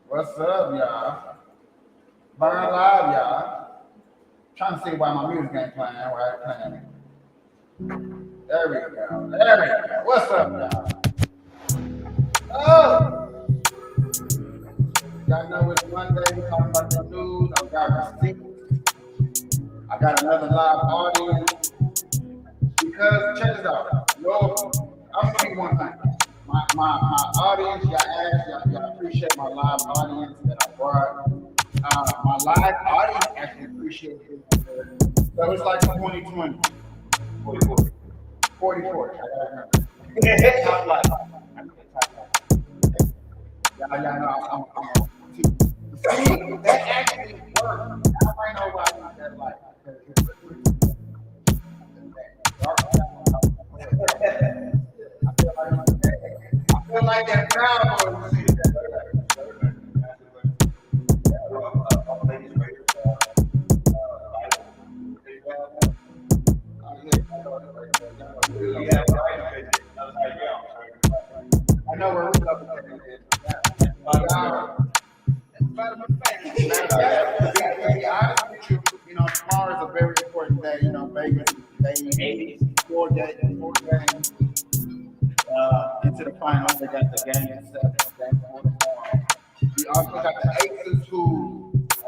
What's up, y'all? Burn live, y'all. Trying to see why my music ain't playing. Why it's playing? There we go. There we go. What's up, y'all? Oh, y'all know it's Monday. We talking about the news. I got receipts. I got another live audience because check this out. Yo, I'm gonna be one thing. My audience, y'all ask, y'all appreciate my live audience that I brought. My live audience actually appreciates it. So it's like 2020, 44, 44. I gotta remember. Top life. Y'all know see, that actually works. I might know why I got that life. I feel like that proud boy. I know where we're up to be honest with you, tomorrow is a very important day. Vegas, they 4 games into the finals. They got the game 7, game 4 tomorrow. We also got the Aces who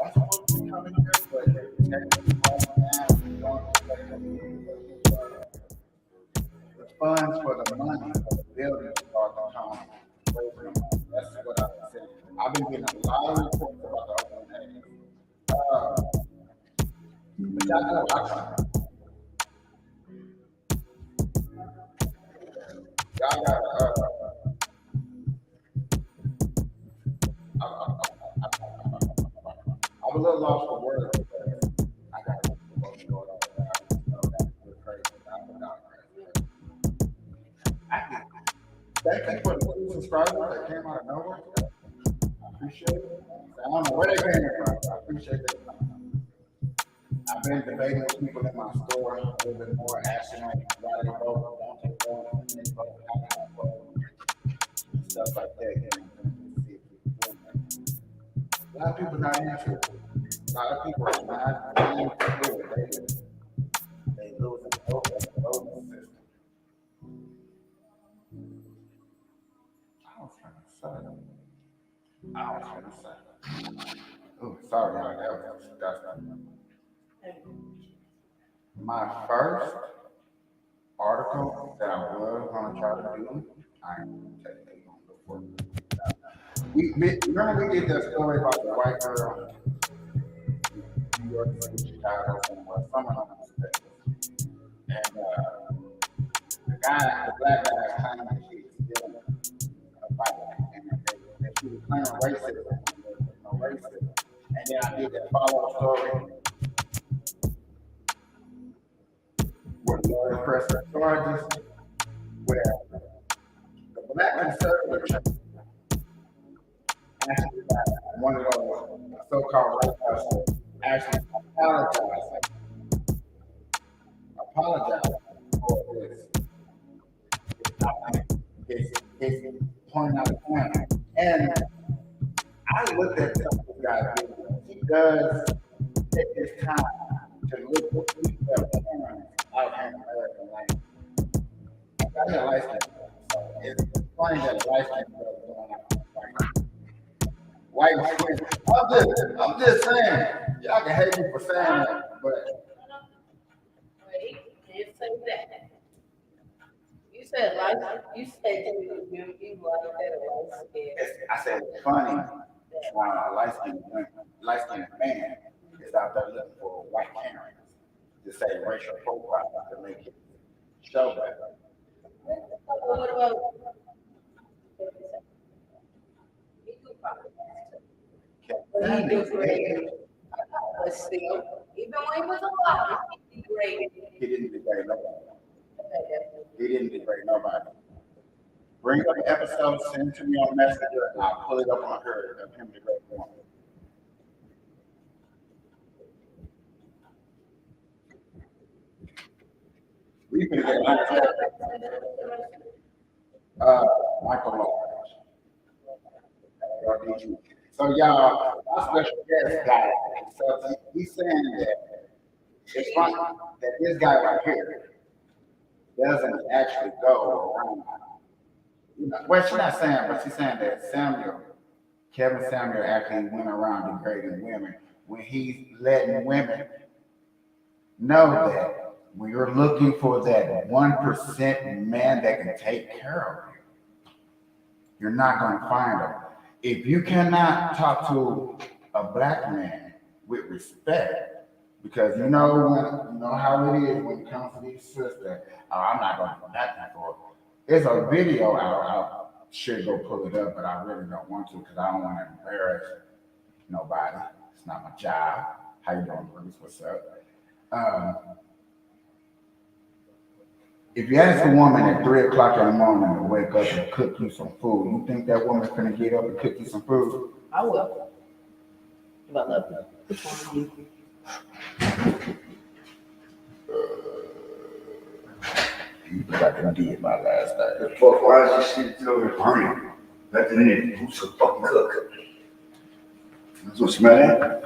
are supposed to be coming here, but the funds for the money for the building start to come. That's what I've been saying. I've been getting a lot of reports about the Oakland A's. But y'all know y'all got I'm a little lost for words. I got to go Thank you for the new subscribers that came out of nowhere. I appreciate it. I don't know where they came from. I appreciate it. I've been debating with people in my store a little bit more, asking like why they vote, don't they vote, when they vote, how they vote, stuff like that. A lot of people not into it. A lot of people are not into it. They lose the voting system. I was trying to say. Oh, sorry, that's my first article that I was going to try to do. I am taking on before. Remember we did that story about the white girl in New York City, Chicago, somewhere, and the black guy claimed that she was stealing a bike, and that she was claiming racism, no racism. And then I did that follow-up story where the lawyer pressed charges, where the black conservative actually one of those so-called white person actually apologized for his pointing out a point. And I looked at some of this guy. He does take his time to look at the parents out in American language. I got a license, so it's funny that a license is going out. White women. I'm just saying. Y'all can hate me for saying that, but wait, didn't say that. You said light. You said you like that light skin. I said it's funny why a light-skinned man is out there looking for white parents to say racial profile to make it show better. What about? He degraded. But still, even when he was alive, he degraded. He didn't degrade nobody. He didn't degrade nobody. Bring up the episode, send it to me on Messenger, and I'll pull it up on her of him degrading woman. We can get Michael Lawrence. So y'all, our special guest guy. So he's saying that it's funny that this guy right here doesn't actually go around. Well, she's not saying, but she's saying that Kevin Samuel actually went around degrading women when he's letting women know that when you're looking for that 1% man that can take care of you, you're not going to find them. If you cannot talk to a black man with respect, because you know how it is when it comes to these sisters. Oh, I'm not going to do nothing for it. There's a video I should go pull it up, but I really don't want to because I don't want to embarrass nobody. It's not my job. How you doing, Bruce? What's up? If you ask a woman at 3 o'clock in the morning to wake up and cook you some food, you think that woman's gonna get up and cook you some food? I will. If I love you. Which one do You like I did my last night. The fuck, why is this shit still burning? Nothing in it. Who's so fucking cook? That's what smell that?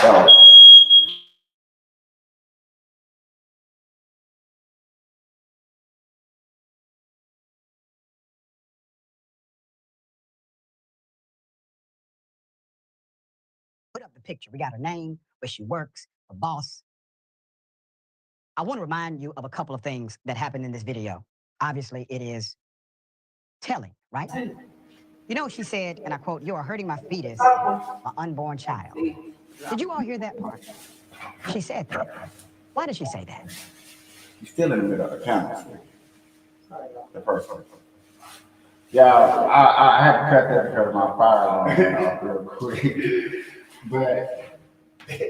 So, put up the picture. We got her name, where she works, her boss. I want to remind you of a couple of things that happened in this video. Obviously, it is telling, right? You know, she said, and I quote, "You are hurting my fetus, my unborn child." Did you all hear that part? She said that. Why did she say that? you're still in the middle of the camera. The first one. Yeah, I had to cut that because my fire went off real quick. But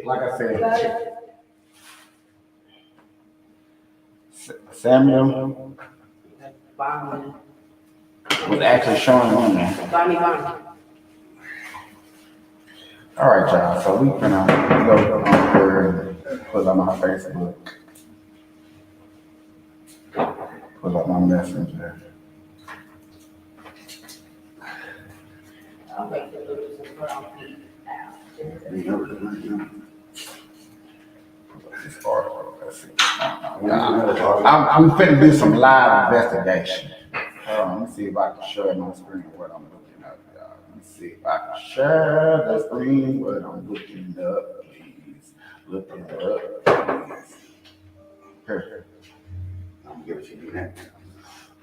like I said, Samuel Bonnie. was actually showing women. Bonnie. All right, y'all. So we gonna go on here and pull up my Facebook, pull up my messenger. I'll make the noodles and put on feet out. As far as let's see. I'm finna do some live investigation. Hold on, let me see if I can share my screen what I'm looking up, y'all. Let me see if I can share the screen what I'm looking up, please. Look it up, please. Here. I'm gonna give it to you next.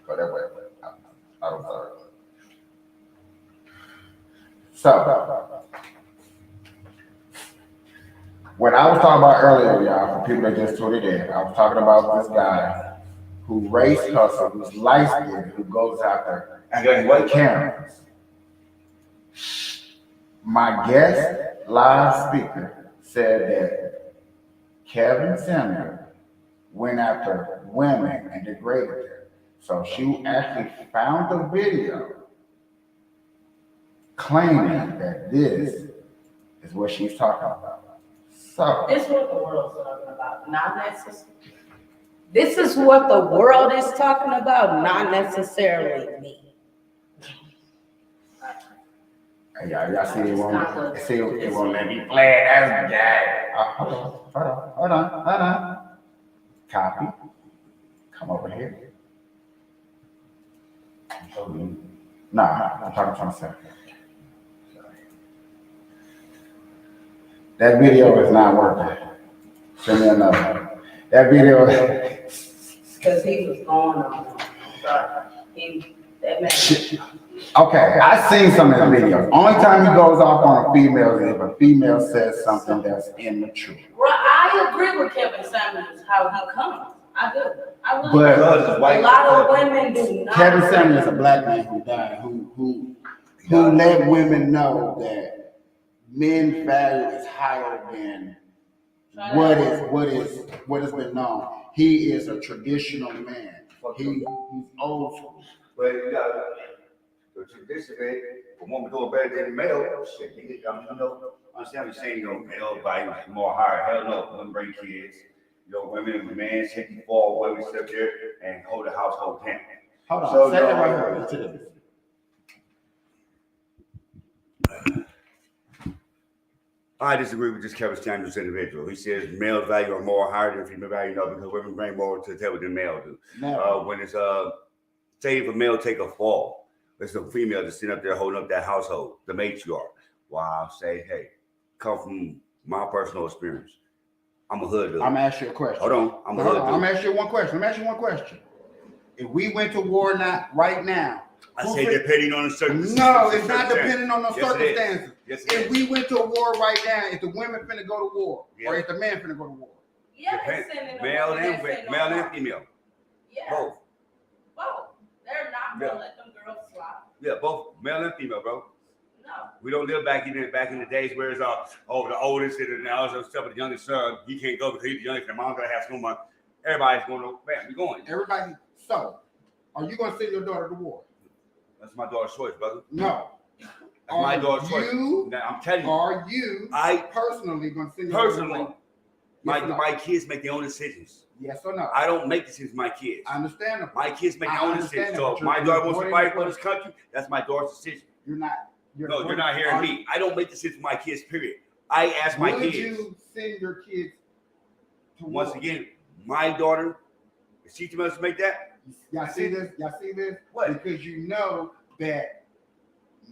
But that way, I don't know. So, what I was talking about earlier, y'all, for people that just tuned in, I was talking about this guy who race hustle, who's light skinned, who goes after Karens. My guest live speaker said that Kevin Samuel went after women and degraded them. So she actually found the video claiming that this is what she's talking about. So This is what the world's talking about, not necessarily. This is what the world is talking about, not necessarily me. hey, y'all see it won't let me play it as a guy. Hold on. Copy. Come over here. Nah, I'm talking to myself. That video is not working. Send me another. That video. Because he was going on. That man. Okay, I seen some of the videos. Only time he goes off on a female is if a female says something that's immature. Well, I agree with Kevin Samuels how he comes. I do. I really But do. A lot of women do not. Kevin Samuel is a black man who died, who let women know that men's value is higher than what has been known. He is a traditional man. He's old school. Well, you got the tradition, man. A woman doing better than a male. Shit, nigga, understand what I'm saying? Male value is more higher. Hell no, women bring kids. women, the man, 64, women sit there and hold the household down. Hold on, So, say that no, right here. Listen to this. I disagree with this Kevin Samuels individual. He says male value are more higher than female value, because women bring more to the table than male do. When it's say if a male take a fall, it's a female just sitting up there holding up that household, the matriarch. While I say, hey, come from my personal experience. I'm a hood dude. I'm gonna ask you a question. Hold on, I'm a hood dude. I'm gonna ask you one question. If we went to war right now, I say depending on the circumstances. No, it's not depending on the circumstances. Yes, if we went to war right now, if the women finna go to war, or if the man finna go to war. Yeah, they're sending male and female. Yeah. Both. They're not gonna let them girls slap. Yeah, both male and female, bro. No. We don't live back in the days where it's the oldest and now it's stuff with the youngest son. He can't go because he's the youngest and mom's gonna have so much. Everybody's going to we going. Everybody. So, are you gonna send your daughter to war? That's my daughter's choice, brother. No. That's my daughter's choice. Now, I'm telling you. Are you personally gonna send your daughter to war? My kids make their own decisions. Yes or no? I don't make decisions for my kids. I understand. My kids make their own decisions. So if my daughter wants to fight for this country, that's my daughter's decision. You're not hearing me. I don't make decisions for my kids, period. I ask my kids. Would you send your kids to war? Once again, my daughter, if she must make that. Y'all see this? What? Because you know that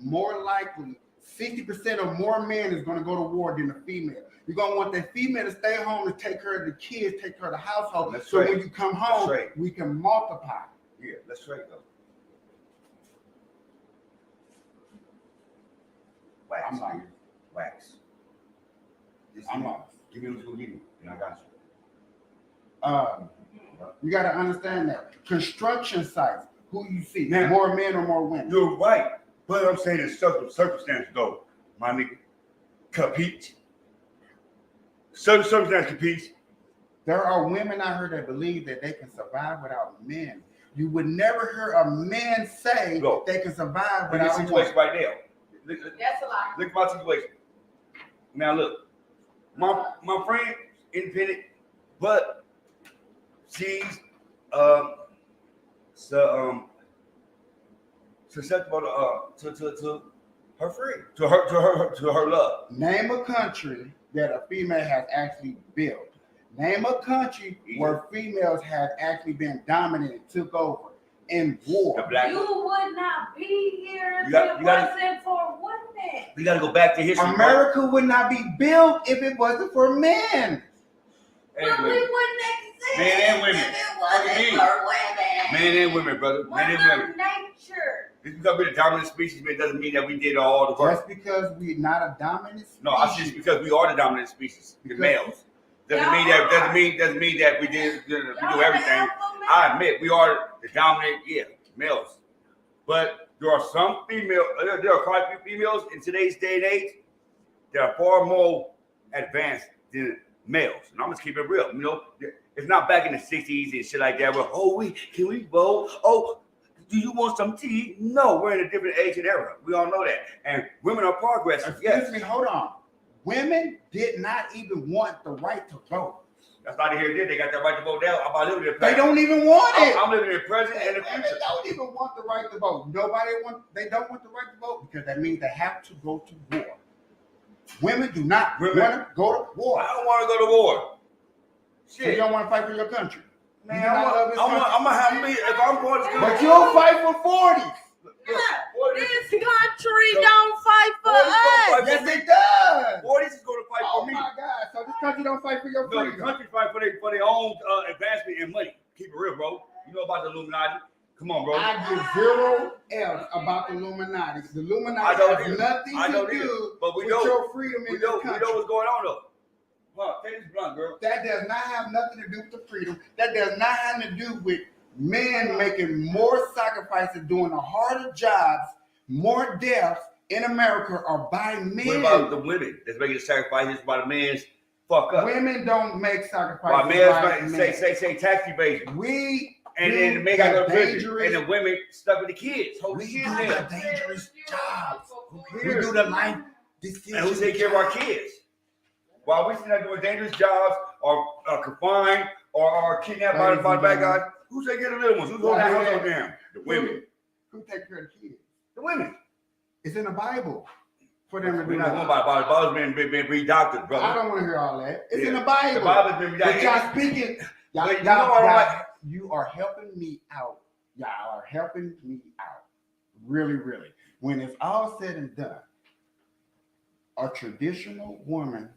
more likely 60% or more men is going to go to war than a female. You're going to want that female to stay home to take care of the kids, take care of the household. That's so right. when you come home, we can multiply. Yeah, that's right, though. Wax. I'm lying. Wax. I'm lost. Give me what you need, and I got you. You got to understand that. Construction sites, who you see, Now, more men or more women? You're right. But I'm saying in certain circumstances, though, my nigga, compete. Certain circumstances compete. There are women out here that believe that they can survive without men. You would never hear a man say they can survive Look at without the situation right now. That's a lie. Look at my situation. Now look, my friend, independent, but she's susceptible to her friend, to her love. Name a country that a female has actually built. Name a country where females have actually been dominant and took over in war. You would not be here if it wasn't for women. We got to go back to history. America would not be built if it wasn't for men. But we wouldn't exist men and women. if it wasn't for women. Men and women, brother. Men and women. Nature. Just because we're the dominant species, it doesn't mean that we did all the work. Just because we're not a dominant species. No, I said just because we are the dominant species, the males. Doesn't mean that we do everything. I admit we are the dominant, males. But there are some females. There are quite a few females in today's day and age that are far more advanced than males. And I'm just keep it real. You know, it's not back in the 60s and shit like that. Where can we vote? Oh, do you want some tea? No, we're in a different age and era. We all know that. And women are progressive. Excuse me, hold on. Women did not even want the right to vote. That's not here. They got that right to vote now. I'm about living in the present. They don't even want it. I'm living in the present and the future. They don't even want the right to vote. They don't want the right to vote because that means they have to go to war. Women do not want to go to war. I don't want to go to war. Shit. So you don't want to fight for your country. Man, I'm gonna have me if I'm going to. But you'll fight for 40s. This country don't fight for us. Yes, it does. 40s is going to fight for me. Oh my God! So this country don't fight for your freedom. The country fight for their own advancement and money. Keep it real, bro. You know about the Illuminati. Come on, bro. I give zero else about the Illuminati. The Illuminati has nothing to do with your freedom in this country. We know what's going on, though. Take this blunt, girl. That does not have nothing to do with the freedom. That does not have to do with men making more sacrifices, doing the harder jobs, more deaths in America are by men. What about the women that's making the sacrifices by the men's fuck up? Women don't make sacrifices by men. Say tax evasion. And then the men got to go to prison, and the women stuck with the kids. We do the dangerous jobs. We do the life decisions. And who take care of our kids? while we sitting there doing dangerous jobs or confined or kidnapped by the bad guys, who's taking care of the little ones? Who's holding that household down? The women. Who take care of the kids? The women. It's in the Bible for them to We're do not that. going by the Bible's been redoctored, brother. I don't want to hear all that. It's Yeah. in the Bible. The Bible's been But redoctored. y'all speaking. You are helping me out. Y'all are helping me out. Really, really. When it's all said and done, a traditional woman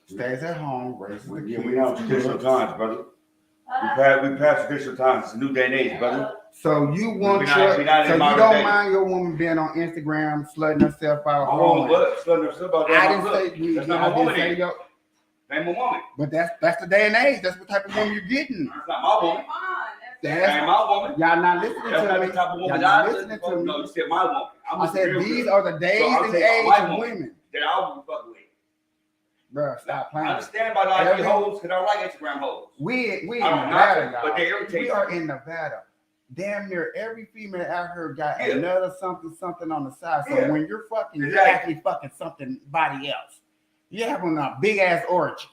stays at home, raises the Yeah, kids. we know traditional times, brother. We passed traditional times. It's a new day and age, brother. So you want We not in so you modern don't day. mind your woman being on Instagram, slutting herself out. My woman, what? Slutting herself out. I didn't say That's not my woman. say yo, Ain't my woman. but that's the day and age. That's what type of woman you're getting. That's not my woman. That's Ain't my woman. y'all not listening That's to not me. the type of Y'all woman not I listening to No, me. you said my woman. I said these are the days I'll and take age my of woman. women. That I would fuck with. Bruh, stop I playing. understand about the IG hoes because I like Instagram hoes. We in I don't Nevada, know, but they y'all. irritate We me. are in Nevada. Damn near every female out here got Yeah. another something on the side. So Yeah. when you're fucking, you're Exactly. actually fucking somebody else. You're having a big ass orgy.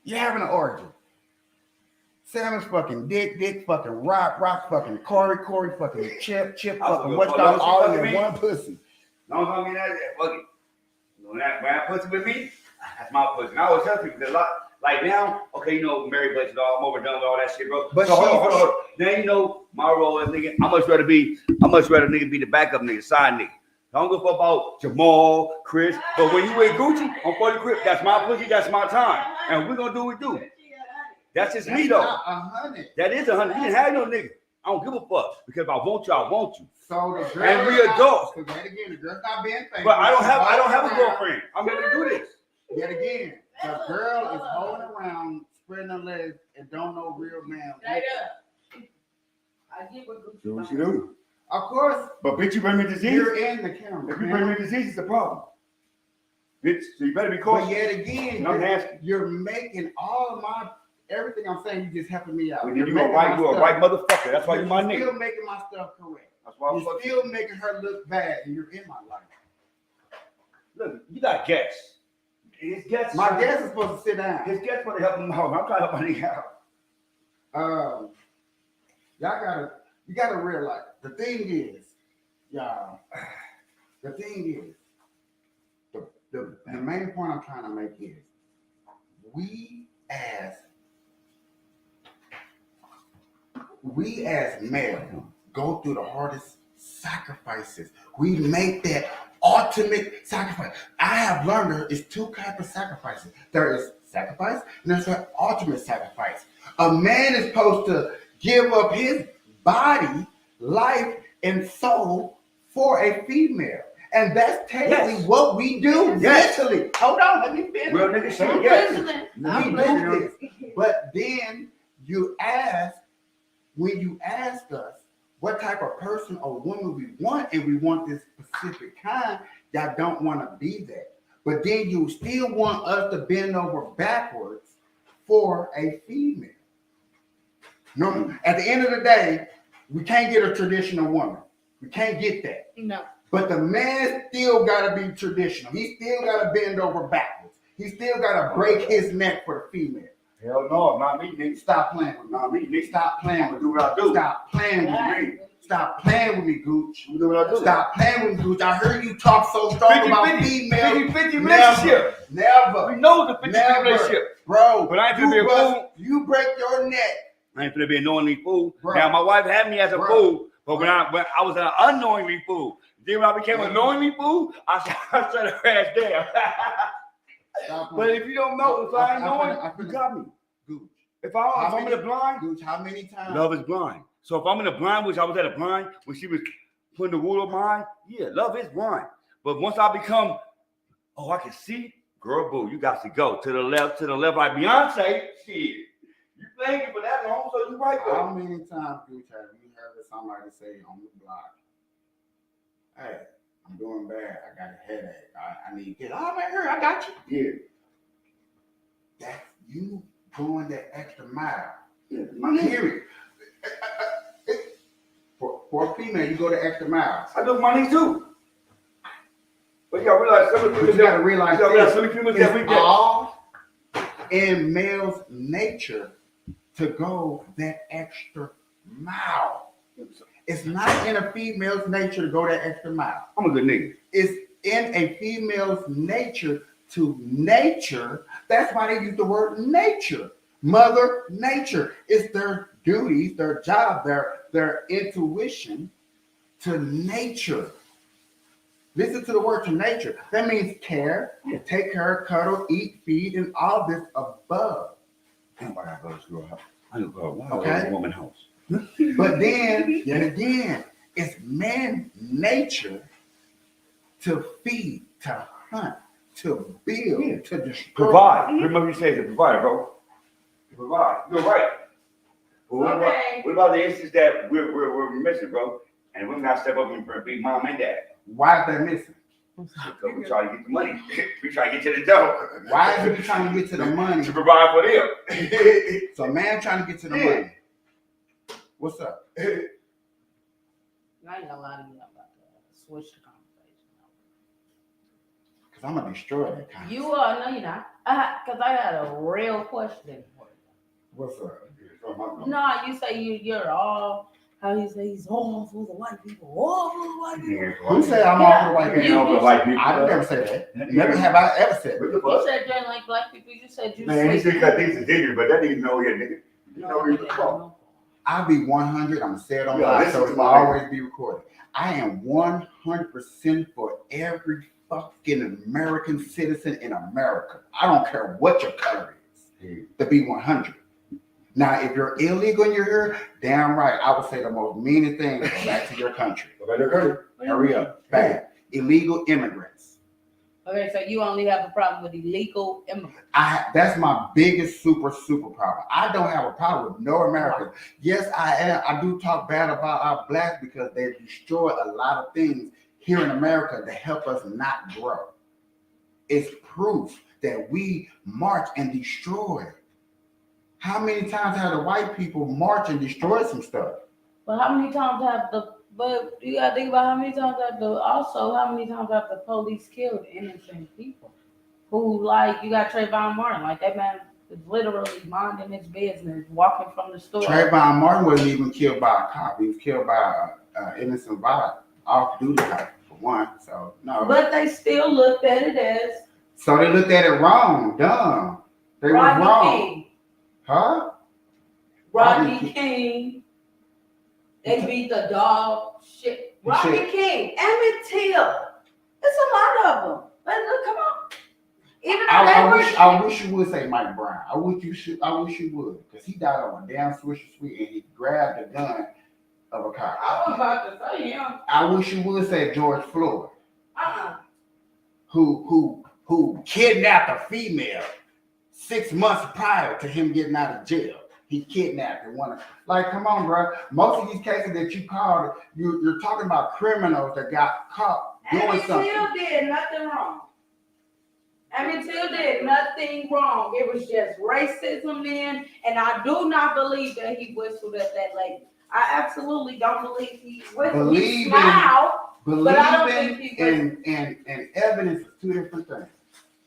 You're having an orgy. Sam's fucking Dick fucking Rock fucking Corey fucking Chip fucking what's called all in one pussy. No, I mean that. Fuck it. When that pussy with me, that's my pussy. And I always tell people that like now, okay, you know, Mary Blake's all, I'm overdone with all that shit, bro. But so hold on. Now you know my role as nigga. I much rather nigga be the backup nigga, side nigga. I don't give a fuck about Jamal, Chris. But when you with Gucci on 40 Crip, that's my pussy, that's my time. And we're gonna do what we do. That's just me though. Not 100. That is 100. You didn't have no nigga. I don't give a fuck. Because if I want you, I want you. So the girl And we adults. So yet again, the girl's not being famous. But I don't have a girlfriend. I'm able to do this. Yet again, the girl is holding around, spreading her legs, and don't know real man. Straight up. I get what Gucci Do what wants. you do. Of course, But bitch, you bring me disease. you're in the camera. If you bring me disease, it's a problem. Bitch, so you better be But cautious. yet again, I'm nasty. you're making all of my everything I'm saying. You just helping me out. You making a right my stuff- motherfucker. That's why you my You're nigga. still making my stuff correct. That's why I'm You're fucking. still making her look bad, and you're in my life. Look, you got guests. His guests. My guest is supposed to sit down. His guests want to help him out. I'm trying to help my nigga out. You gotta realize the thing is, y'all. The thing is, the main point I'm trying to make is, we as males go through the hardest sacrifices. We make that ultimate sacrifice. I have learned there is two types of sacrifices. There is sacrifice and there's an ultimate sacrifice. A man is supposed to give up his body, life, and soul for a female. And that's technically what we do mentally. Hold on, let me finish. Real nigga shit. I'm Yes. listening. We I'm do listening. this. But then when you ask us what type of person or woman we want, and we want this specific kind, y'all don't want to be that. But then you still want us to bend over backwards for a female. No, at the end of the day, we can't get a traditional woman. We can't get that. No. But the man still gotta be traditional. He still gotta bend over backwards. He still gotta break his neck for the female. Hell no, not me, nigga. Stop playing with me. Not me, nigga. Stop playing I'm with gonna me. do what I do. Stop playing with me. Stop playing with me, Gooch. I'm gonna do what I do. Stop playing with me, Gooch. I heard you talk so strong about female. 50 relationship. Never. We know the 50 Never. relationship. Bro, But I ain't gonna be a fool. you break your neck. I ain't finna be a knowingly fool. Bro. Now my wife had me as a Bro. fool, but when I was an unknowingly fool. Then when I became a knowingly fool, I shut her ass down. Stop But playing. if you don't know, if I ain't knowing, you got me. Gooch. If I'm in the blind, Gooch, how many times? love is blind. So if I'm in the blind, which I was at a blind when she was putting the wool on mine, yeah, love is blind. But once I become, I can see, girl, boo, you got to go to the left, like Beyonce. Shit, you playing it for that long, so you right there. How many times, Gooch, have you heard somebody say on the block, hey, I'm doing bad. I got a headache. I need to get out of here. I got you. Yeah, That's you going that extra mile. yeah, my nigga. Period. For a female, you go the extra mile. I do my knees too. But you gotta realize some of the But females you gotta realize this. some of the females that we It's get. all in male's nature to go that extra mile. It's not in a female's nature to go that extra mile. I'm a good nigga. It's in a female's nature to nature. That's why they use the word nature. Mother nature. It's their duties, their job, their intuition to nature. Listen to the word to nature. That means care, take care, cuddle, eat, feed, and all this above. Anybody gotta go to school house. I don't go. Why Okay. go to a woman's house? But then, yet again, it's man nature to feed, to hunt, to build, to destroy. Provide. Remember you said to provide, bro. To provide. You're right. But Okay. what about the instance that we're missing, bro? And we gotta step up and be mom and dad. Why is that missing? Because we try to get the money. We try to get to the dough. Why is he trying to get to the money? To provide for them. So man trying to get to the money. What's up? I ain't gonna lie to you about that. Switch the conversation. Because I'm gonna destroy that kind. You are, no, you're not. Because I had a real question for you. What's up? No, you say you're all, how you say he's all for the white people. All for the white people. Who said I'm all for the white You- people? you- Like people. I don't ever say that. Never have I ever said that. You said you ain't like black people. You said you Man, he sleep- said got things to dig, but that nigga know yeah, nigga. You know where you're from. I'll be 100. I'm gonna say it on Yeah, live, listen so to it will my- always be recorded. I am 100% for every fucking American citizen in America. I don't care what your color is. To be 100. Now, if you're illegal and you're here, damn right, I would say the most meanest thing is go back to your country. Hurry up. Bad. Illegal immigrants. Okay, so you only have a problem with illegal immigrants. That's my biggest super problem. I don't have a problem with no Americans. Yes, I do talk bad about our blacks because they destroy a lot of things here in America to help us not grow. It's proof that we march and destroy. How many times have the white people march and destroy some stuff? But how many times have but you gotta think about how many times have how many times have the police killed innocent people? Who, like, you got Trayvon Martin, like that man was literally minding his business, walking from the store. Trayvon Martin wasn't even killed by a cop. He was killed by an innocent off-duty cop, for one. So, no. But they still looked at it as So they looked at it wrong, dumb. They were Rodney wrong. King. Huh? Rodney King. They beat the dog shit. Rodney King, Emmett Till. It's a lot of them. But look, come on. Even though I wish you would say Mike Brown. I wish you would, because he died on a damn Swisher Sweet and he grabbed the gun of a cop. I was about to say him. I wish you would say George Floyd, Uh-uh. who kidnapped a female 6 months prior to him getting out of jail. He kidnapped and wanted, like, come on, bro. Most of these cases that you called, you're talking about criminals that got caught doing Emmett something. Till did nothing wrong. Emmett Till did nothing wrong. It was just racism then, and I do not believe that he whistled at that lady. I absolutely don't believe he whistled. He Believing- smiled. But I don't think Believing he was. and evidence is two different things.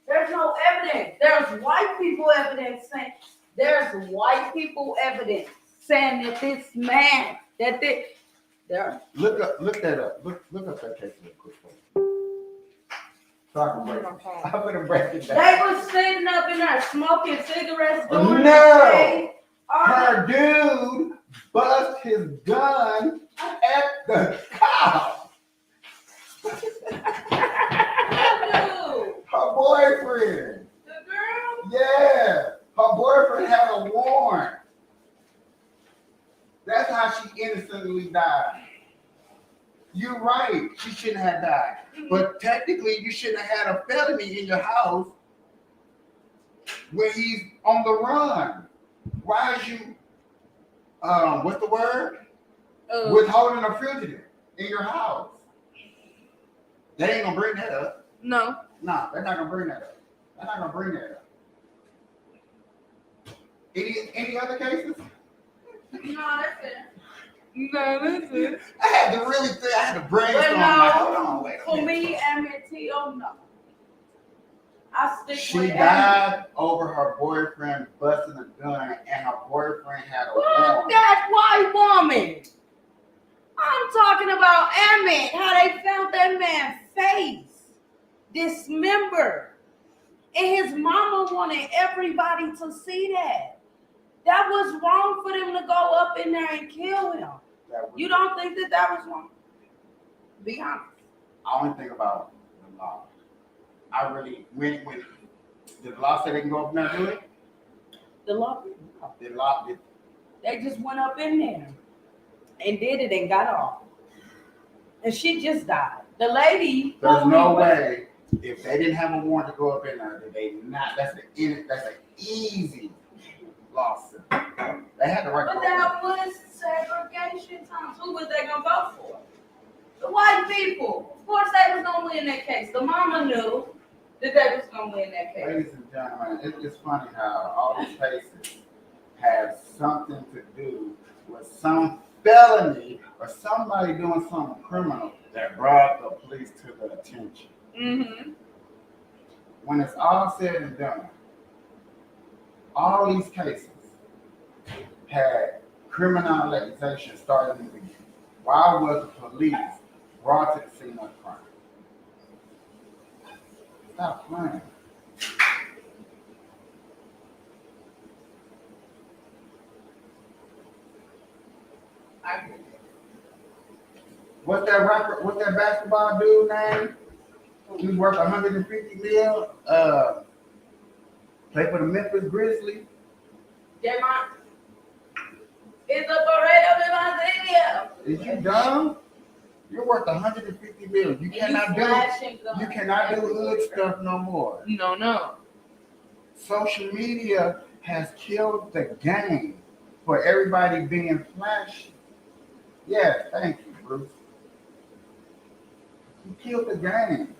There's no evidence. There's white people evidence saying there's white people evidence saying that this man there. Look that up. Look up that case real quick. So I can break it. I'm gonna break it They down. was sitting up in there smoking cigarettes during No. the day. Her dude bust his gun at the cop. Dude, Her boyfriend. the girl. Yeah. Her boyfriend had a warrant. That's how she innocently died. You're right. She shouldn't have died. But technically, you shouldn't have had a felony in your house when he's on the run. Why is you, what's the word? Withholding a fugitive in your house. They ain't gonna bring that up. No. No, they're not gonna bring that up. They're not gonna bring that up. Any other cases? No, that's it. No, listen. I had to really think. I had to brainstorm. But Like, hold no, on, wait a for minute. me, Emmett Till, no. I stick She with Emmett. died over her boyfriend busting a gun, and her boyfriend had a Fuck warrant. that white woman. I'm talking about Emmett, how they found that man's face dismembered. And his mama wanted everybody to see that. That was wrong for them to go up in there and kill him. You don't think that was wrong? Be honest. I only think about the law. I really when did the law say they can go up there and do it? The law, The law did. they just went up in there and did it and got off. And she just died. The lady. There's no way if they didn't have a warrant to go up in there, that they not. That's an easy lawsuit. They had the right to But go up that was segregation times. Who was they gonna vote for? The white people. Of course they was gonna win that case. The mama knew that they was gonna win that there. case. Ladies and gentlemen, it's just funny how all these cases have something to do with some felony or somebody doing something criminal that brought the police to their attention. Mm-hmm. When it's all said and done, all these cases had criminalization started in the beginning. Why was the police brought to the scene of crime? Stop playing. I agree. What's that basketball dude name? He worth 150 mil. Play for the Memphis Grizzlies. Demont. It's a parade of Evangelia. Is you dumb? You're worth 150 mil. You cannot do hood stuff no more. No. Social media has killed the game for everybody being flashy. Yeah, thank you, Bruce. You killed the game.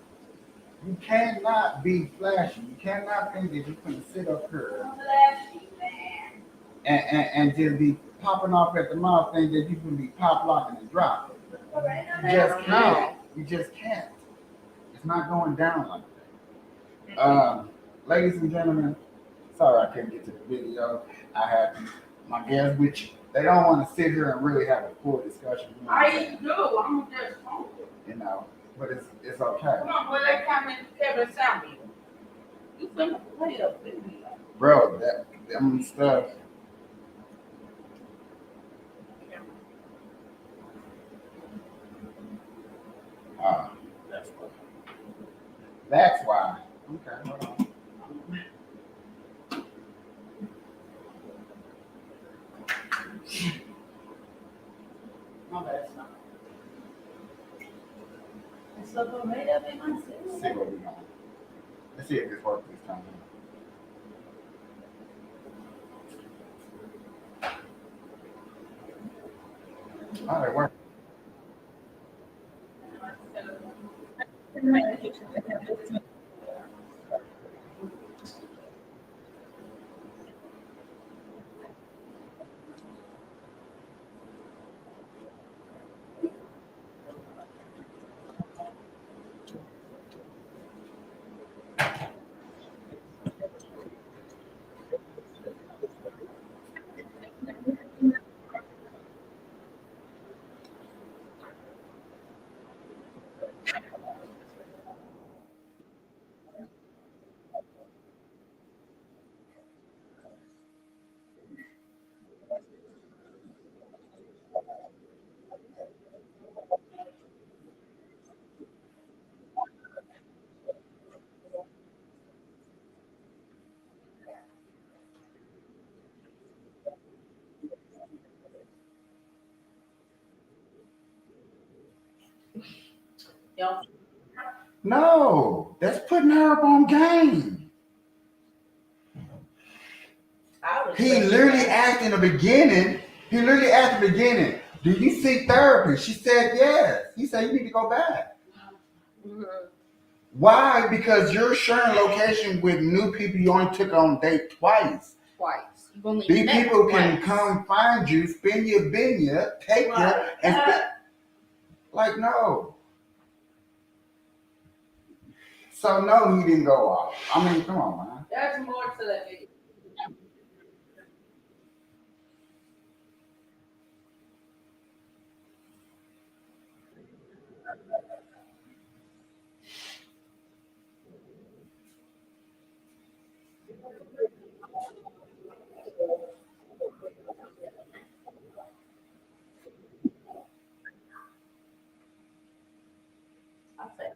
You cannot be flashy. You cannot think that you can sit up here Flashy man. and just be popping off at the mouth, think that you can be pop locking and dropping. You just can't. You just can't. It's not going down like that. Ladies and gentlemen, sorry I couldn't get to the video. I had my guests, which they don't want to sit here and really have a full discussion. You know what I'm saying? do. I'm just hungry. You know, but it's okay. Come on, boy, let's come in Kevin Samuel. You finna play up with me. Bro, them stuff. That's why. Okay, hold on. No, that's not. It's a parade of Let's see Evangelia. what we got. Let's see if this works this time. Oh, it worked. Yo, No, that's putting her up on game. I was He literally asked in the beginning, do you seek therapy? She said yes. He said, you need to go back. Why? Because you're sharing location with new people you only took on date twice. twice. You believe These that. people can Right. come find you, spin your binya, take you, Right. and like no. So no, he didn't go off. I mean, come on, man. There's more to that video. I said,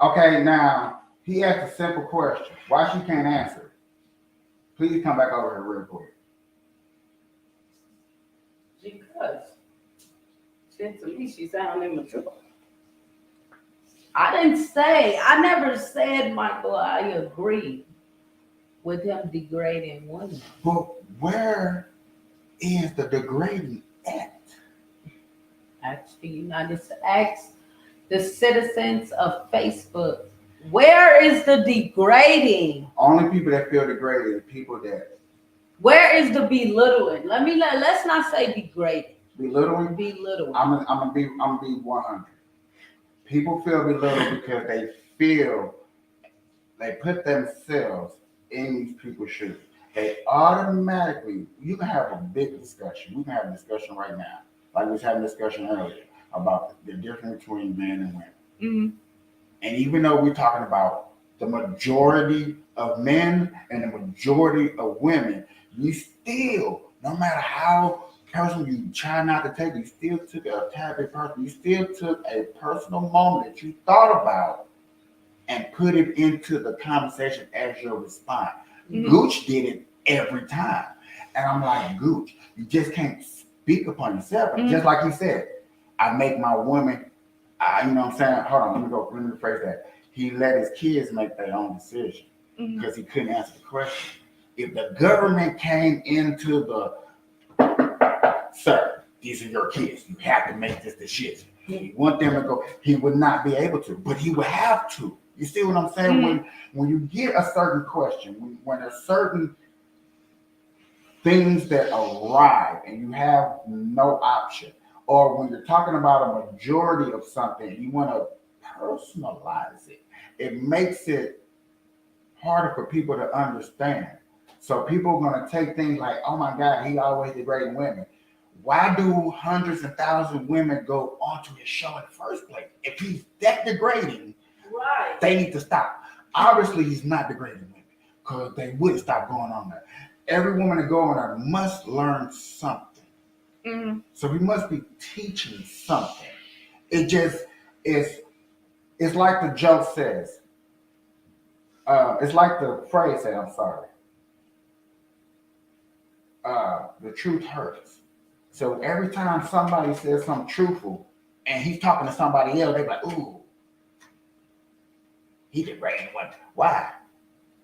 Okay, now he asked a simple question. Why she can't answer it? Please come back over here real quick. because to me she sounded immature. I never said, Michael, I agree with him degrading women. But where is the degrading at? Ask the citizens of Facebook, where is the degrading? Only people that feel degraded are people that Where is the belittling? Let's not say degrading. belittling. Belittling. I'm gonna be 100. People feel belittled because they feel they put themselves in these people's shoes. They automatically, you can have a big discussion. We can have a discussion right now. Like we was having a discussion earlier about the difference between men and women. Mm-hmm. And even though we're talking about the majority of men and the majority of women, you still, no matter how personal you try not to take it, you still took a tablet person, you still took a personal moment that you thought about and put it into the conversation as your response. Mm-hmm. Gooch did it every time. And I'm like, Gooch, you just can't speak upon yourself. Mm-hmm. Just like he said, I make my woman, you know what I'm saying? Hold on, let me rephrase that. He let his kids make their own decision because he couldn't answer the question. If the government came into sir, these are your kids. You have to make this decision. You want them to go, he would not be able to, but he would have to. You see what I'm saying? Mm-hmm. When you get a certain question, when there's certain things that arrive and you have no option, or when you're talking about a majority of something, you want to personalize it. It makes it harder for people to understand. So people are going to take things like, oh my God, he always degrading women. Why do hundreds and thousands of women go onto his show in the first place? If he's that degrading, right, they need to stop. Obviously, he's not degrading women because they would stop going on there. Every woman that go on there must learn something. Mm-hmm. So we must be teaching something. It just is. It's like the joke says. It's like the phrase says. I'm sorry. The truth hurts. So every time somebody says something truthful, and he's talking to somebody else, they're like, "Ooh, he degrading women." Why?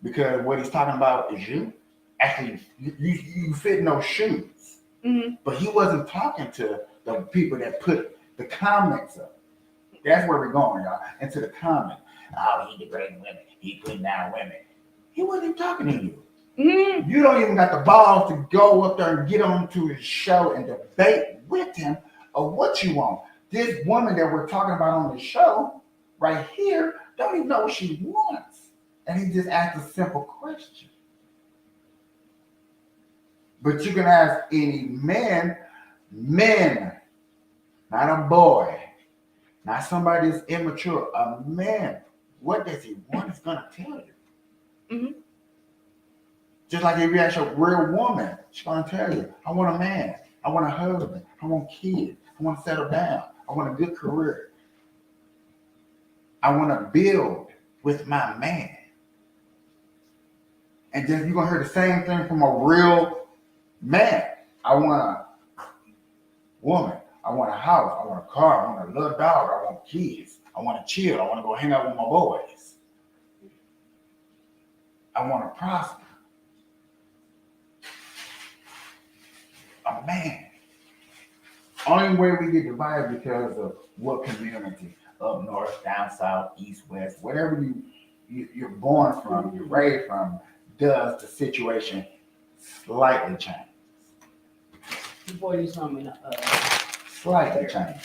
Because what he's talking about is you. Actually, you fit in those shoes. Mm-hmm. But he wasn't talking to the people that put the comments up. That's where we're going, y'all. Into the comments. Oh, he degrading women. He putting down women. He wasn't talking to you. Mm-hmm. You don't even got the balls to go up there and get onto his show and debate with him of what you want. This woman that we're talking about on the show right here don't even know what she wants. And he just asked a simple question. But you can ask any men, not a boy, not somebody that's immature, a man, what does he want? He's going to tell you. Mm-hmm. Just like if you ask a real woman, she's going to tell you, I want a man, I want a husband, I want kids, I want to settle down, I want a good career. I want to build with my man. And then you're going to hear the same thing from a real man. I want a woman. I want a house. I want a car. I want a little dog. I want kids. I want to chill. I want to go hang out with my boys. I want to prosper. A man. Only way we get divided because of what community, up north, down south, east, west, whatever you're born from, you're raised from, does the situation slightly change. Before you saw me, Slightly change.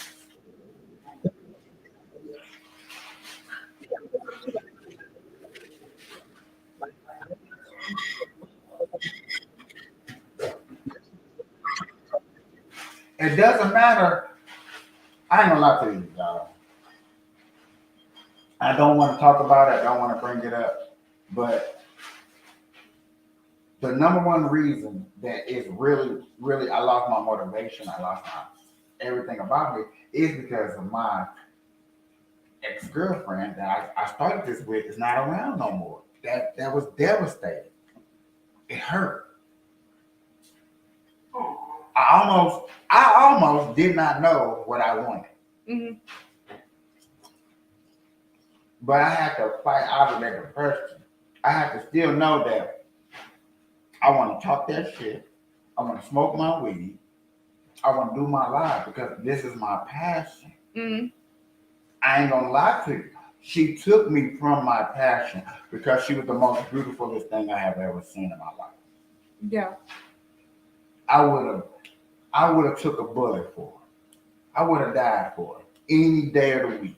It doesn't matter. I ain't gonna lie to you, y'all. I don't want to talk about it. I don't want to bring it up. But the number one reason that is really, really, I lost my motivation, I lost my everything about me, is because of my ex-girlfriend that I started this with is not around no more. That was devastating. It hurt. I almost did not know what I wanted. Mm-hmm. But I had to fight out of that depression. I had to still know that I want to talk that shit. I want to smoke my weed. I want to do my life because this is my passion. Mm-hmm. I ain't gonna lie to you. She took me from my passion because she was the most beautifulest thing I have ever seen in my life. Yeah. I would have took a bullet for her. I would have died for her any day of the week.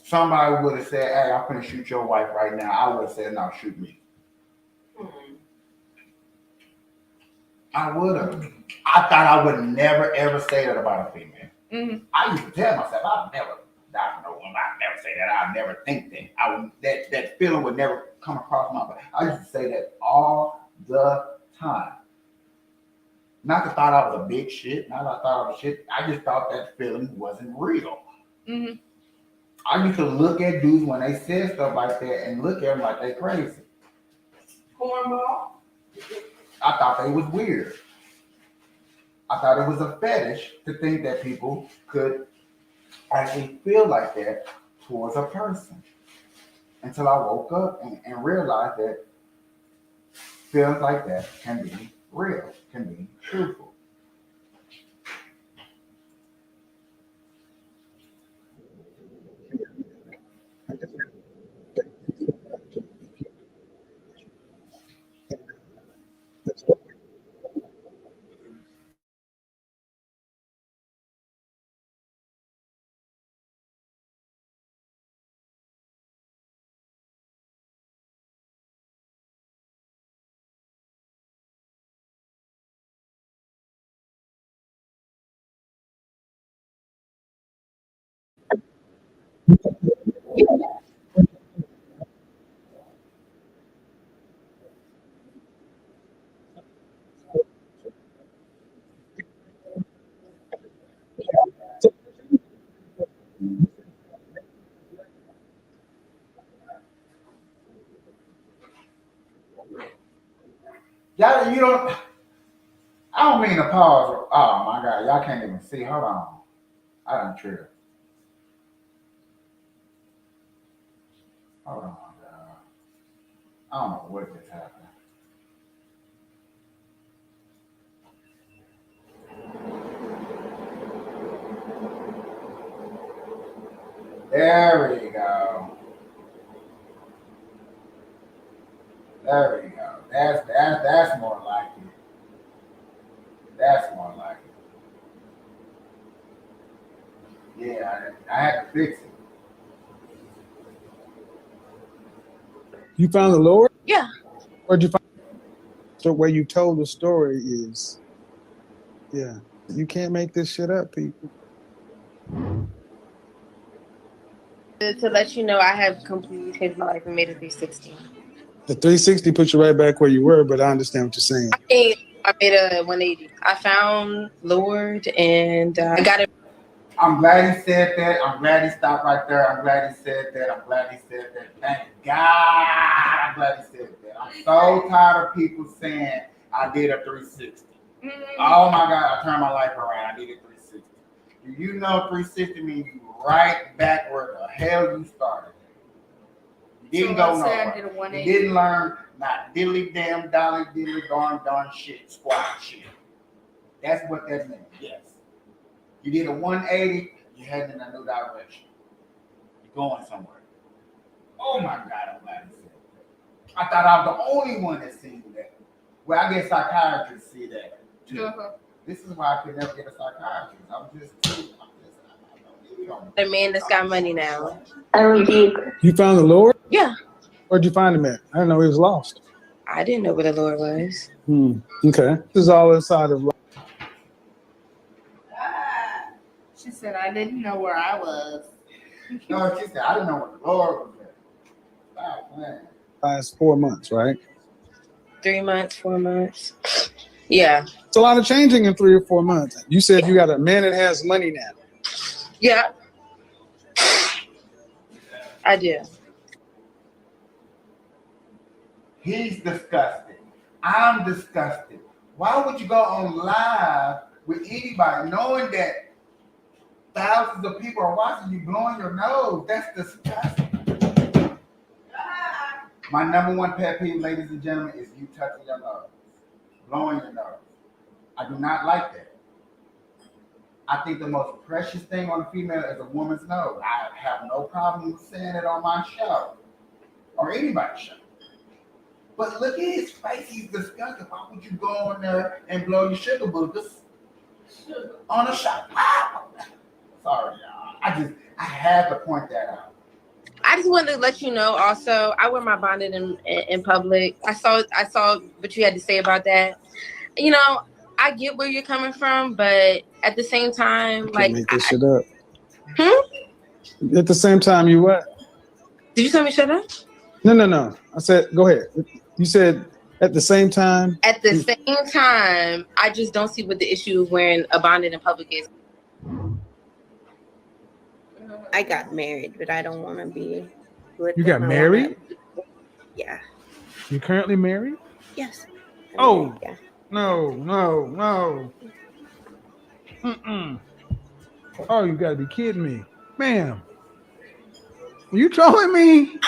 Somebody would have said, "Hey, I'm gonna shoot your wife right now." I would have said, "No, shoot me." Mm-hmm. I would have. I thought I would never ever say that about a female. Mm-hmm. I used to tell myself, I'd never die for no woman. I'd never say that. I'd never think that. That feeling would never come across my mind. I used to say that all the time. Not that I thought I was a big shit. Not that I thought I was shit. I just thought that feeling wasn't real. Mm-hmm. I used to look at dudes when they said stuff like that and look at them like they crazy. Cornball. I thought they was weird. I thought it was a fetish to think that people could actually feel like that towards a person. Until I woke up and realized that feelings like that can be real, can be truthful. Y'all, you don't. I don't mean to pause. Oh my God, y'all can't even see. Hold on, I done tripped. Hold on, y'all. I don't know what just happened. There we go. There we go. That's more like it. That's more like it. Yeah, I had to fix it. You found the Lord? Yeah. Where'd you find the way you told the story is? Yeah. You can't make this shit up, people. To let you know, I have completely changed my life and made a 360. The 360 put you right back where you were, but I understand what you're saying. I made a 180. I found Lord and I got it. I'm glad he said that. I'm glad he stopped right there. I'm glad he said that. I'm glad he said that. Thank God. I'm glad he said that. I'm so tired of people saying I did a 360. Mm-hmm. Oh my God, I turned my life around. I did a 360. Do you know 360 means you right back where the hell you started? You didn't So go let's say I nowhere. did a You 180. didn't learn not dilly damn dolly dilly darn shit squat shit. That's what that means. Yes. You did a 180. You heading in a new direction. You're going somewhere. Oh my God, I'm glad you said that. I thought I was the only one that seen that. Well, I guess psychiatrists see that too. Uh-huh. This is why I could never get a psychiatrist. I don't need them. The man that's got money now. You found the Lord? Yeah. Where'd you find him at? I didn't know he was lost. I didn't know what the Lord was. Okay. This is all inside of life. She said, I didn't know where I was. No, she said, I didn't know what the Lord was at. Stop playing. Last 4 months, right? 3 months, 4 months. Yeah. It's a lot of changing in 3 or 4 months. You said you got a man that has money now. Yeah. I do. He's disgusted. I'm disgusted. Why would you go on live with anybody knowing that thousands of people are watching you blowing your nose? That's disgusting. My number one pet peeve, ladies and gentlemen, is you touching your nose, blowing your nose. I do not like that. I think the most precious thing on a female is a woman's nose. I have no problem saying it on my show or anybody's show. But look at his face. He's disgusted. Why would you go on there and blow your sugar boogers on a shot? Sorry, y'all. I had to point that out. I just wanted to let you know also, I wear my bonnet in public. I saw what you had to say about that. You know, I get where you're coming from, but at the same time, Can't make this shit up. At the same time, you what? Did you tell me shut up? No. I said, go ahead. You said at the same time? At the same time, I just don't see what the issue of wearing a bonnet in public is. I got married, but I don't want to be with You them. got married? Yeah. You currently married? Yes. Oh. Married, yeah. No. Oh, you gotta be kidding me. Ma'am. Are you trolling me?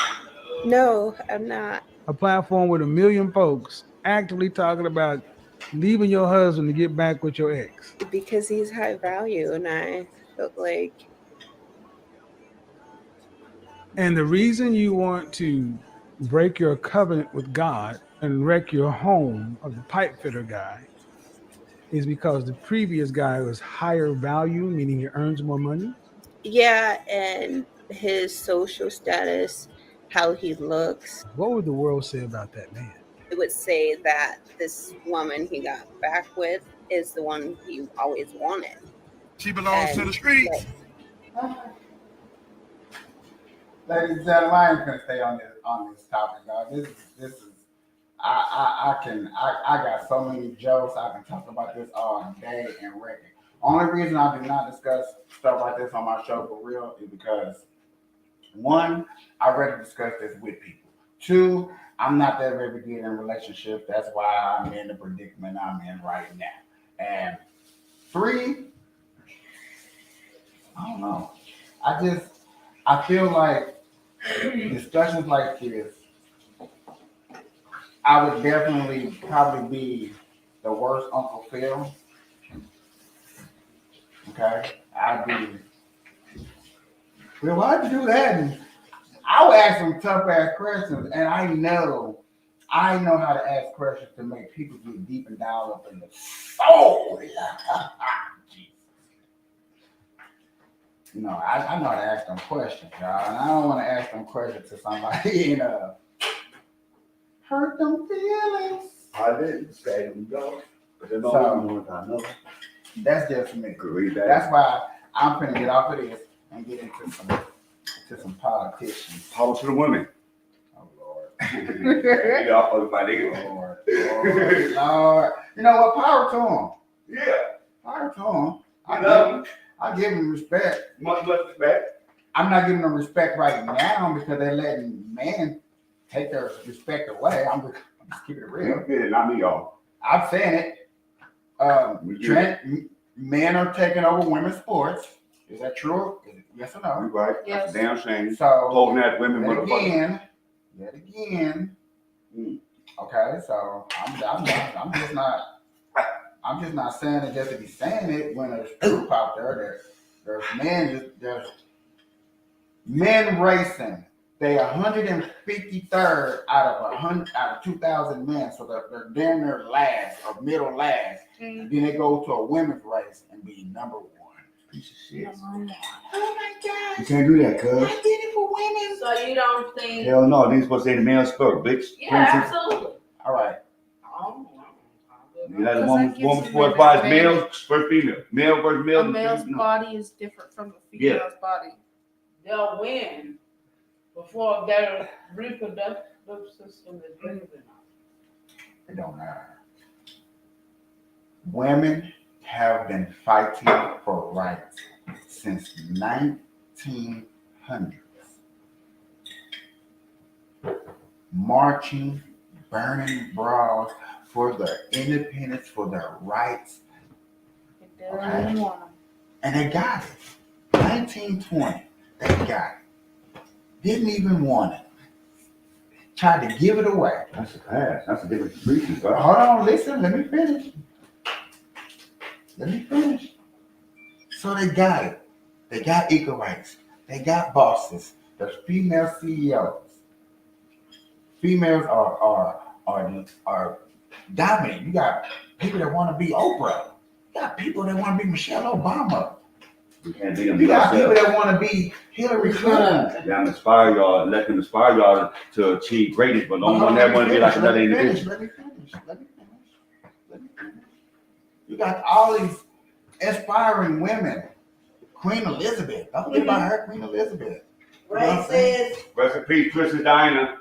No, I'm not. A platform with 1 million folks actively talking about leaving your husband to get back with your ex. Because he's high value, and I felt like. And the reason you want to break your covenant with God and wreck your home of the pipe fitter guy is because the previous guy was higher value, meaning he earns more money? Yeah, and his social status, how he looks. What would the world say about that man? It would say that this woman he got back with is the one he always wanted. She belongs to the streets. Ladies and gentlemen, I ain't gonna stay on this topic, dog. This is I got so many jokes. I can talk about this all day and record. Only reason I do not discuss stuff like this on my show for real is because 1, I'd rather discuss this with people. 2, I'm not that very good in relationships. That's why I'm in the predicament I'm in right now. And 3, I don't know. I feel like discussions like this, I would definitely probably be the worst Uncle Phil. Okay? I'd be, well, why'd you do that? And I would ask some tough ass questions, and I know how to ask questions to make people get deep and down up in the soul. You know, I know how to ask them questions, y'all, and I don't want to ask them questions to somebody and hurt them feelings. I didn't say them, though. But there's So- only ones I know. That's just me. Agree that. That's why I'm finna get off of this and get into some politicians. Talk to the women. Oh Lord. You all fuck my nigga. Lord. Lord. You know what? Power to them. Yeah. Power to them. I love I give them respect. Much respect. I'm not giving them respect right now because they're letting men take their respect away. I'm just keeping it real. Yeah, not me, y'all. I'm saying it. Trent, men are taking over women's sports. Is that true? Yes or You no? right. Yes. That's a damn shame. So Holding that women yet motherfucker. again. Mm. Okay, so I'm just not saying it just to be saying it when there's proof out there that there's men racing. They 153rd out of 2,000 men, so they're damn near last or middle last. Mm. Then they go to a women's race and be number 1. Piece of shit. Oh my God! You can't do that, cuz. I did it for women. So you don't think? Hell no, they supposed to say the male sport, bitch. Yeah, absolutely. All right. You had a Because woman that gives you sport women by advantage. males versus female. Male versus male. A male's no. body is different from a Yeah. female's body. They'll win before their reproductive system is bigger than ours. It don't matter. Women have been fighting for rights since 1900s. Marching, burning bras for their independence, for their rights. Okay. And they got it. 1920, they got it. Didn't even want it. Tried to give it away. That's a pass. That's a different species, bro. Hold on, listen, let me finish. So they got it. They got equal rights. They got bosses. There's female CEOs. Females are dominant. You got people that want to be Oprah. You got people that want to be Michelle Obama. We can't be them You got people ourselves. that want to be Hillary Clinton. Y'all inspire y'all, let them inspire y'all to achieve greatness, but no one ever want to be like another individual. Let me finish. You got all these inspiring women. Queen Elizabeth. Don't forget about her, Queen Elizabeth. Racist. Rest in peace, Princess Diana.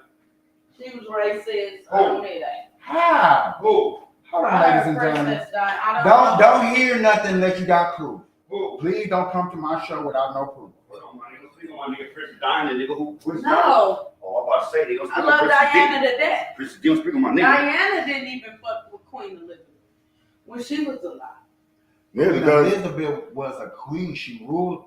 She was racist. I don't hear that. How? Who? Hold on, I ladies heard and gentlemen. Princess Diana. I don't know. Don't hear nothing unless you got proof. Who? Please don't come to my show without no proof. My nigga Princess Diana, nigga, who? Princess Diana? No. Oh, I'm about to say, they don't I speak love on Princess Diana D. to death. Princess D don't speak on my nigga. Diana didn't even fuck with Queen Elizabeth when she was alive. Yeah, Queen because Elizabeth was a queen. She ruled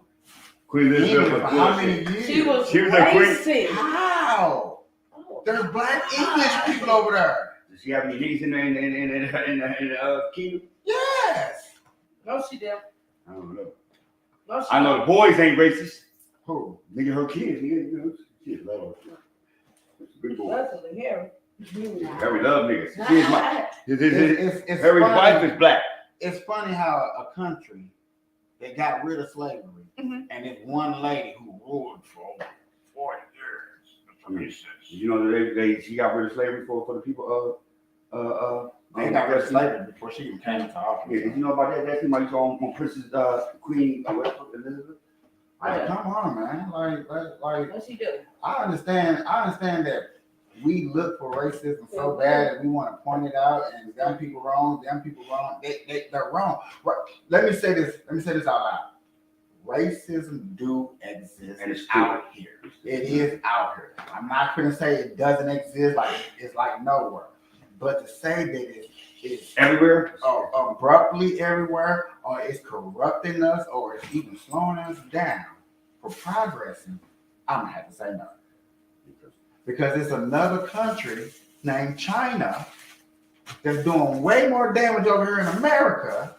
Queen Elizabeth England was for how many bullshit. years? She was She was a queen. racist. How? Oh, There's black English people over there. Does she have any niggas in the kingdom? Yes. no, she didn't. I don't know. No, she I know the boys ain't racist. Who? Nigga, her kids, nigga, you know, shit, love her. It's a good boy. That's the Harry. Harry love niggas. She is my, It's Harry's funny. wife is black. It's funny how a country that got rid of slavery Mhm. and it's one lady who ruled for over 40 years. You know, she got rid of slavery for the people. They got rid of slavery before she even came into office. Yeah, did you know about that? That's somebody saw on Princess Queen Elizabeth. Like, come on, man. Like, What she do? I understand that we look for racism so bad that we want to point it out and them people wrong. They're wrong. Right. Let me say this out loud. Racism do exist And it's out here. It is out here. I'm not gonna say it doesn't exist, like it's like nowhere. But to say that it's Everywhere. abruptly everywhere, or it's corrupting us, or it's even slowing us down for progressing, I'm gonna have to say no. Because it's another country named China that's doing way more damage over here in America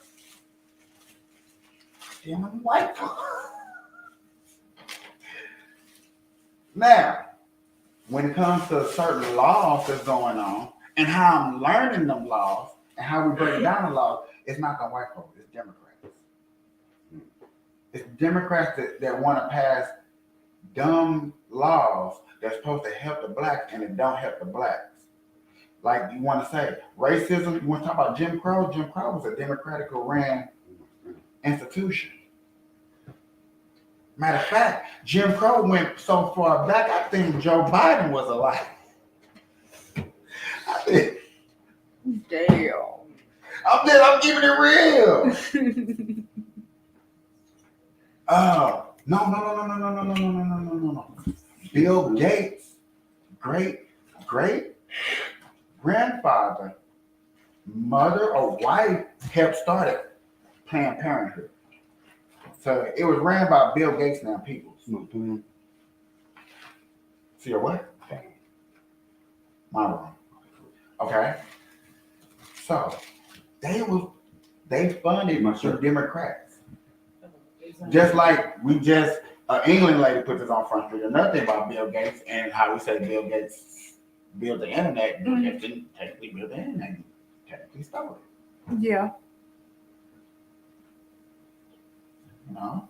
than the white folks. Now, when it comes to certain laws that's going on, and how I'm learning them laws, and how we break down the laws, it's not the white folks, it's Democrats. It's Democrats that want to pass dumb laws that's supposed to help the blacks and it don't help the blacks. Like you want to say racism, you want to talk about Jim Crow? Jim Crow was a democratically ran institution. Matter of fact, Jim Crow went so far back, I think Joe Biden was alive. Damn. I'm keeping it real. No. Bill Gates, great grandfather, mother or wife helped start Planned Parenthood. So it was ran by Bill Gates and them people. See your what? Okay. My wrong. Okay. So they funded the Democrats. Just like we just England lady put this on Front Street. Another thing about Bill Gates and how we say Bill Gates built the internet. Bill Gates didn't technically build the internet. He technically stole it. Yeah. You know?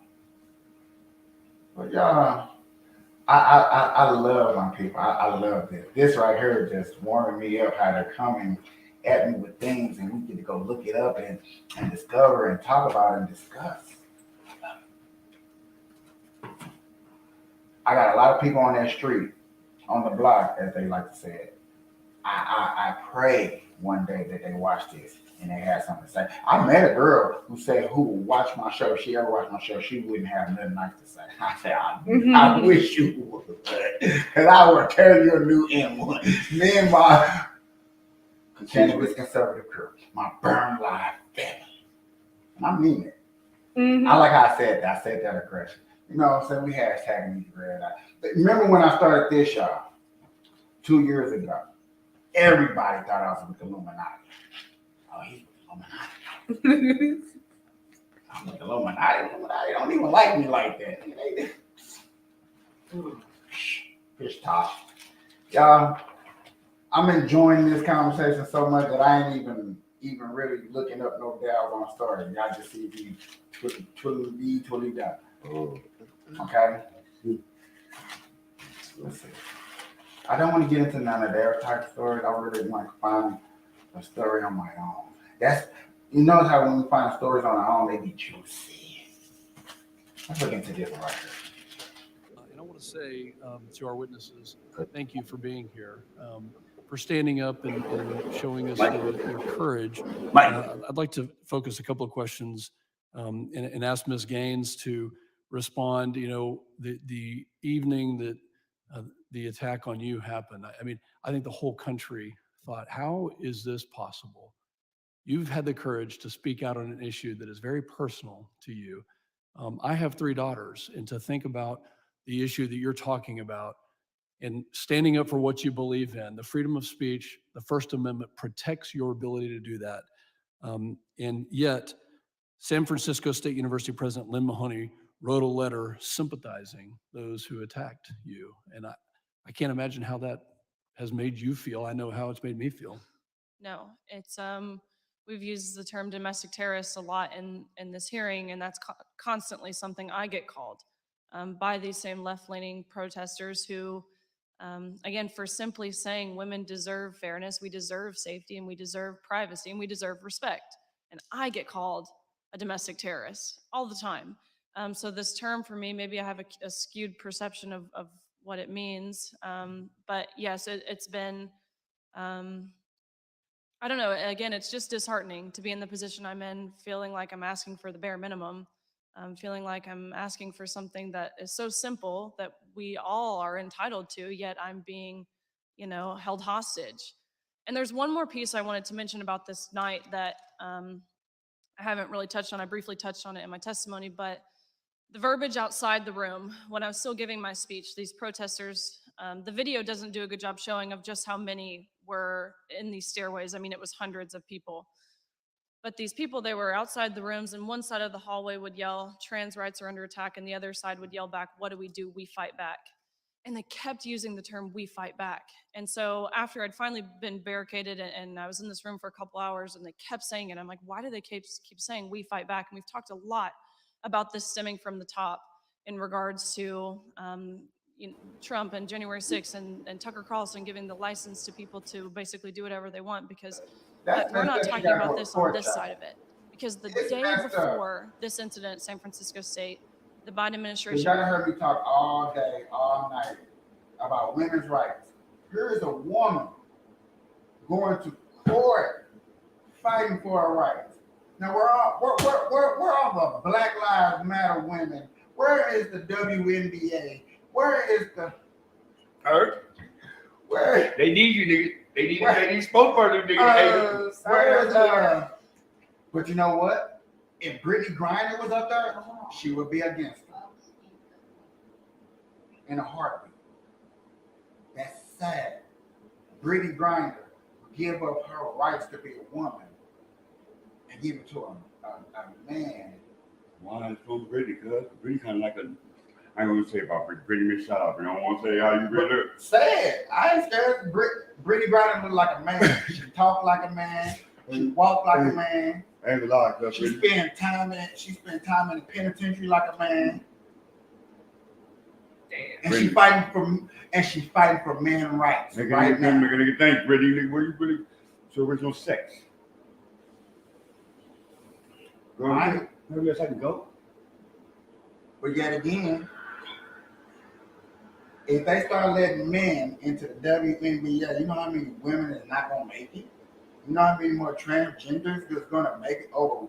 But y'all, I love my people. I love this. This right here just warming me up how they're coming at me with things, and we get to go look it up and discover and talk about and discuss. I got a lot of people on that street, on the block, as they like to say it. I pray one day that they watch this and they have something to say. I met a girl who said who would watch my show. If she ever watched my show, she wouldn't have nothing nice to say. I said, I wish you would, because I would tell you a new M1. Me and my cannabis conservative crew, my Burn Live family. And I mean it. I like how I said that. I said that aggression. You know what I'm saying? We hashtag me red. Remember when I started this, y'all, 2 years ago? Everybody thought I was with the Illuminati. Oh, he's with the Illuminati. I'm with the Illuminati. Illuminati don't even like me like that. Fish toss. Y'all, I'm enjoying this conversation so much that I ain't even really looking up no dials on story. Y'all just see me twiddly dot. Okay. Let's see. I don't want to get into none of their type stories. I really want to find a story on my own. That's, you know how when we find stories on our own, they be juicy. Let's look into this one right here. And I want to say to our witnesses, thank you for being here, for standing up and showing us your courage. I'd like to focus a couple of questions and ask Ms. Gaines to respond. You know, the evening that the attack on you happened, I mean, I think the whole country thought, how is this possible? You've had the courage to speak out on an issue that is very personal to you. I have 3 daughters, and to think about the issue that you're talking about and standing up for what you believe in, the freedom of speech, the First Amendment protects your ability to do that. And yet, San Francisco State University President Lynn Mahoney wrote a letter sympathizing those who attacked you. And I can't imagine how that has made you feel. I know how it's made me feel. No, it's we've used the term domestic terrorists a lot in this hearing, and that's constantly something I get called by these same left-leaning protesters who, again, for simply saying women deserve fairness, we deserve safety, and we deserve privacy, and we deserve respect. And I get called a domestic terrorist all the time. So this term for me, maybe I have a skewed perception of what it means. But yes, it's been, I don't know, again, it's just disheartening to be in the position I'm in, feeling like I'm asking for the bare minimum, feeling like I'm asking for something that is so simple that we all are entitled to, yet I'm being, you know, held hostage. And there's one more piece I wanted to mention about this night that I haven't really touched on. I briefly touched on it in my testimony, but the verbiage outside the room, when I was still giving my speech, these protesters, the video doesn't do a good job showing of just how many were in these stairways. I mean, it was hundreds of people. But these people, they were outside the rooms, and one side of the hallway would yell, trans rights are under attack, and the other side would yell back, what do? We fight back. And they kept using the term, we fight back. And so after I'd finally been barricaded and I was in this room for a couple hours and they kept saying it, I'm like, why do they keep saying we fight back? And we've talked a lot about this stemming from the top in regards to Trump and January 6th and Tucker Carlson giving the license to people to basically do whatever they want, because we're not talking about this on this side of it. Because the day before this incident at San Francisco State, the Biden administration... You gotta hear me talk all day, all night about women's rights. Here is a woman going to court fighting for her rights. Now where are all the Black Lives Matter women? Where is the WNBA? Where is the where? They need you, nigga. They need spokesperson, nigga. Where is but you know what? if Brittany Griner was up there, she would be against her in a heartbeat. That's sad. Brittany Griner give up her rights to be a woman and give it to a man. Why is from Brittany? Cause Brittany kind of like a. I ain't gonna say about Brittany. Miss shout out. I don't want to say how you really look. Sad. I ain't scared. Brittany Griner look like a man. She talk like a man. She walk like a man. I ain't gonna lie, cause She spent time in the penitentiary like a man. And she fighting for men's rights right now. Nigga, thanks, Brittany. Nigga, where you really? So there's no sex. Go ahead. Maybe yes, I can go. But yet again, if they start letting men into the WNBA, you know how many women is not gonna make it? You know how many more transgenders is gonna make it over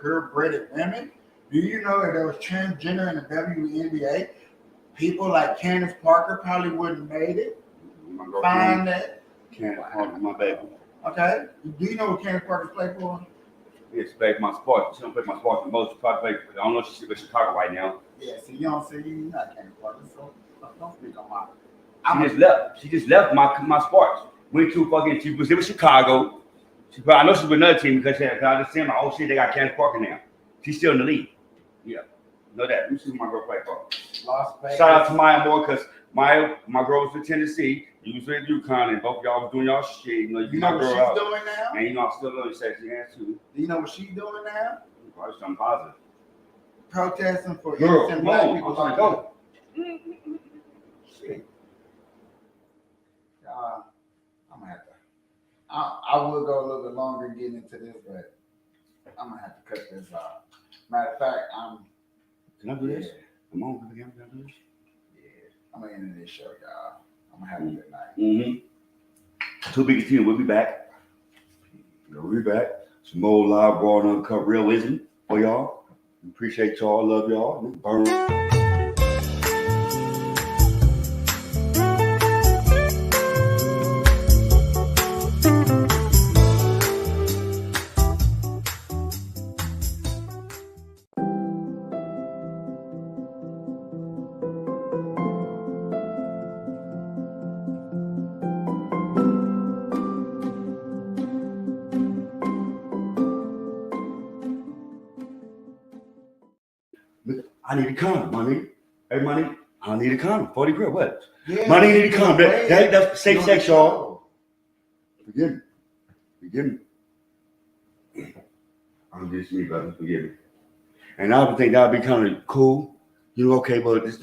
purebred women? Do you know if there was transgender in the WNBA, people like Candace Parker probably wouldn't have made it? Find that. Candace Parker, my baby. Okay. Do you know what Candace Parker played for? Yes, play my sport. She don't play my sport the most. She probably play. I don't know if she's in Chicago right now. Yeah, so you don't say you're not Candace Parker, so don't speak on my. She just left my sports. Went to fucking. She was in Chicago. I know she's with another team because I just seen my oh shit, they got Candace Parker now. She's still in the league. Yeah, know that. Let me see who my girl play for. Las Vegas. Shout out to Maya Moore because my girl was in Tennessee. You was with UConn, and both of y'all was doing y'all shit. You know, You know what she's doing now? And you know I'm still doing sexy hands too. Do you know what she's doing now? Probably something positive. Protesting for Girl, innocent come black on, people. I'm trying to go. Shit. I'm gonna have to. I will go a little bit longer getting into this, but I'm gonna have to cut this off. Matter of fact, Can I do this? Come on, can I do this? I'm gonna end this show, y'all. I'm gonna have a good night. Mm-hmm. Too Big a Team. We'll be back. We'll be back. Some more live, raw, and uncut realism for y'all. Appreciate y'all. Love y'all. Burn. I need a condom, money. Hey, money. I need a condom. 40 grand. What? Yeah, Money need a condom. That's safe sex, y'all. Forgive me. I'm just me, brother. Forgive me. And I would think that would be kind of cool. You know, okay, but this